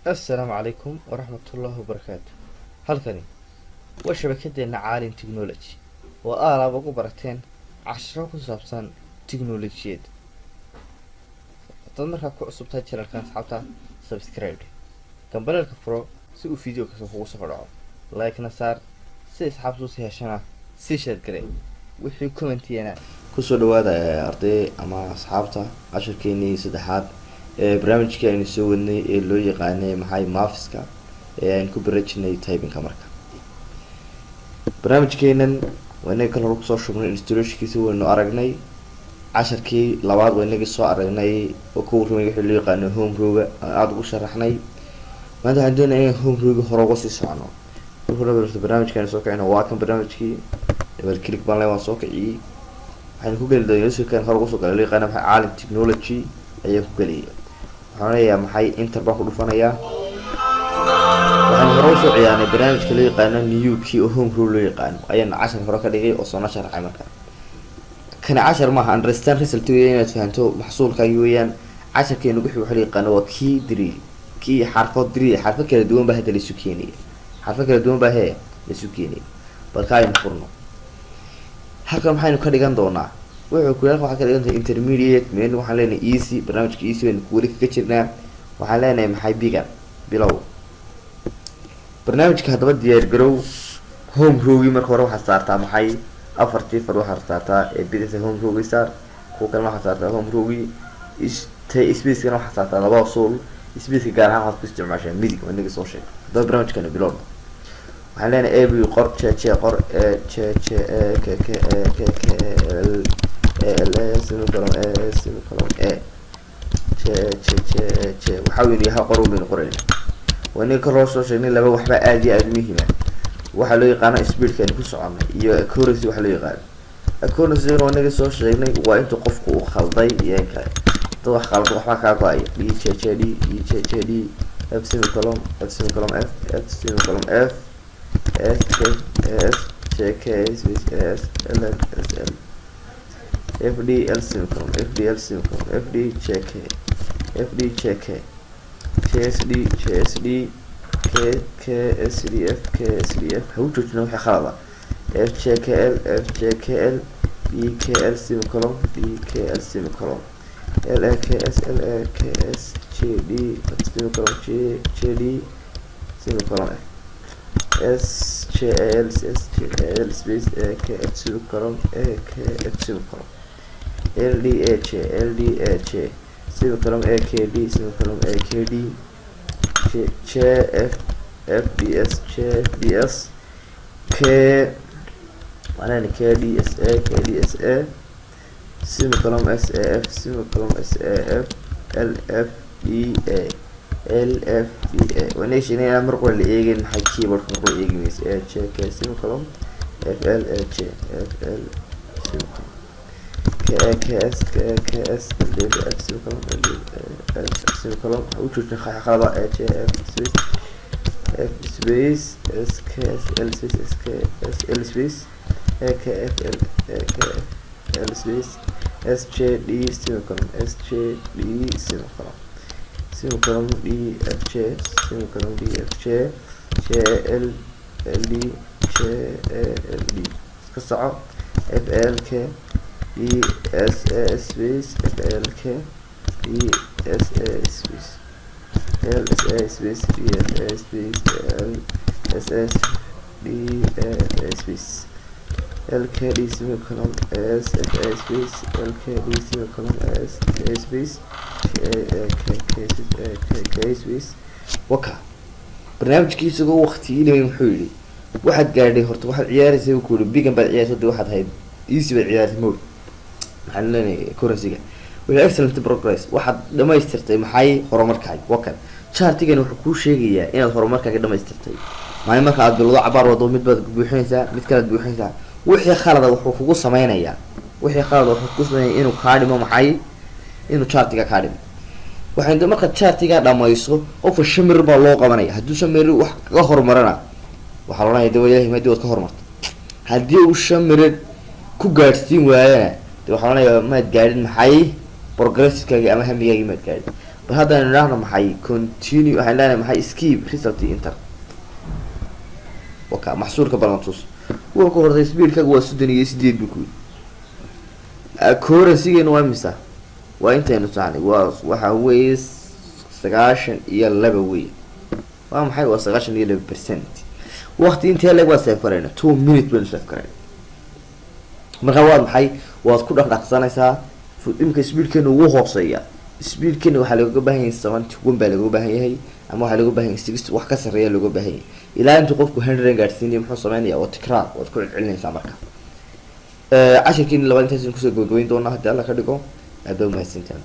السلام عليكم ورحمة الله وبركاته. halkani waa shabakadeena caalin technology oo aalaaba ku barateen casharo ku saabsan tiknoolajiyad. Dad markaa ku cusub tahay channelkan asxaabta subscribe kambalka furo si uu video kasoo kugu soo dhaco, like na saar si asxaabtu si heshana si share garee wixii comment-iyana ku soo dhawaada arday ama asxaabta casharkeennii saddexaad barnaamijkii aynu soo wadnay ee loo yaqaanay Maviska aan ku barajinay typing-ka marka barnaamijkeenan wayna kala ku soo shubnay installation-kiisa waynu aragnay casharkii labaad wayna soo aragnay oo ku warramay wixii loo yaqaano home row aad ugu sharaxnay maanta waxaan doonayaa in home row hore uga sii socono marka barnaamijkan soo kicino waa kan barnaamijkii double click baan leeyahay soo kiciyay waxaan ku gali doonaa si kan hore ugu soo galay loo yaqaano caalin technology ayaan ku galiyay waxaan leeyahay maxay enter baa ku dhufanayaa waxaan hore u soo ciyaarnay barnaamijka loo yaqaano new key oo home row loo yaqaano ayaan cashar hore ka dhigay oo soo sharaxay marka kana cashar ma understand result inaad fahanto maxsuulkaaga weeyaan casharkeenu wixii waxa loo yaqaano waa key drill key xarfo drill xarfo kala duwan baa hadda la isu keenay xarfo kala duwan baa la isu keenay balka aynu furno halkan maxaynu ka dhigan doonaa wuxuu ku leeyahay waxa ka dhigan intermediate meel waxaan leenahay easy barnaamijka easy baynu ku wali ka jirnaa waxaan leenahay maxay bigan bilow barnaamijka hadaba diyaar garow home row marka hore waxa saartaa maxay afartii far waxa saartaa ee bidixda home row saar ku kale waxa saartaa home row space kana waxa saartaa laba usul space gaar ahaan waxa ku isticmaashaa midig oo inaga soo sheeg hadaba barnaamijkana bilow waxaan leenahay ab qor qor waxaa weyn yahay qor baynu qorayna wayna ka loo soo sheegnay laba waxba aad iyo aad muhiim ah waxa loo yaqaan speed-ka ku soconay iyo accuracy waxa loo yaqaan accuracy oo naga soo sheegnay waa inta qofku uu khalday iyo kale dad wax khalad waxba ka go'ay d f semicolon f semicolon f f semicolon f s k s j k s s l s l f d l semicolon f d l semicolon f d j k f d j k ksd ksd ksdf ksdf how joojina waxa khalada fjkl fjkl bkl semicolon bkl semicolon laks laks jd semicolon jd semicolon sjl sjl space akf semicolon akf semicolon ldh ldh semicolon akd semicolon akd chf fds chfds k وانا kdsa kdsa semicolon saf semicolon saf lfda lfda وانا شيء mar qol eegin maxay keyboard ku qol eegaysa check semicolon fl h fl semicolon ks ks f semicolon f semicolon u joojin khalada h f space f space sk l space sk l space akf akf l space sjd semicolon sjd semicolon semicolon dfj semicolon dfj jl ld jld iska soco flk esa space flk esa space lsa space dfa space lss dfa space lkd semicolon sfa space lkd semicolon sfa space k space waka barnaamijkiisa ugu waqtigiina wuxuu yiri waxaad gaadhay horta waxaad ciyaaraysay ku yiri bigan baad ciyaaraysay waxaad hayd easy baad ciyaaraysay mode maxaan leenahay currency-ga wixii excellent progress waxaad dhamaystirtay maxay horumarkaaga waka chartigan wuxuu ku sheegayaa inaad horumarkaaga dhamaystirtay maay marka aad bilowdo cabaar wado mid baad buuxinaysaa mid kale aad buuxinaysaa wixii khalada wuxuu kugu sameynayaa inuu ka dhimo maxay inuu chartiga ka dhimo waxaan marka chartiga dhamayso qof shamir baa loo qabanaya hadduu shamir wax ka horumarana waxa la raaday dawladda ma diiwad ka horumarto haddii uu shamir ku gaarsiin waayana waxa la raaday ma gaadhin maxay progress-kaaga ama hamigaaga ma gaadhin هذا نحن محي continue حنا محي skip result enter وكا محصول كبرنتوس هو كورة سبيل كجوا السودانية سديد بكون كورة سيجن وامسا وانت نتعني وحويس سقاشن يلا بوي وام حي وسقاشن يلا percent وقت انت يلا وسافرنا 2 minutes بين سافرنا مرغواد محي واد كل رقصانيسا imka speedkeenu wuu hooseeyaa speedkeenu waxa laga baahan yahay 71 baa laga baahan yahay ama waxa laga baahan yahay 60 wax ka sareeya laga baahan yahay ilaa inta qofku 100 gaarsiinayo muxuu sameeyaa oo tikraar wad ku celinaysaa marka cashirkiin 20 ku soo gabagabeyn doona hadii alla ka dhigo aad baa mahadsantahay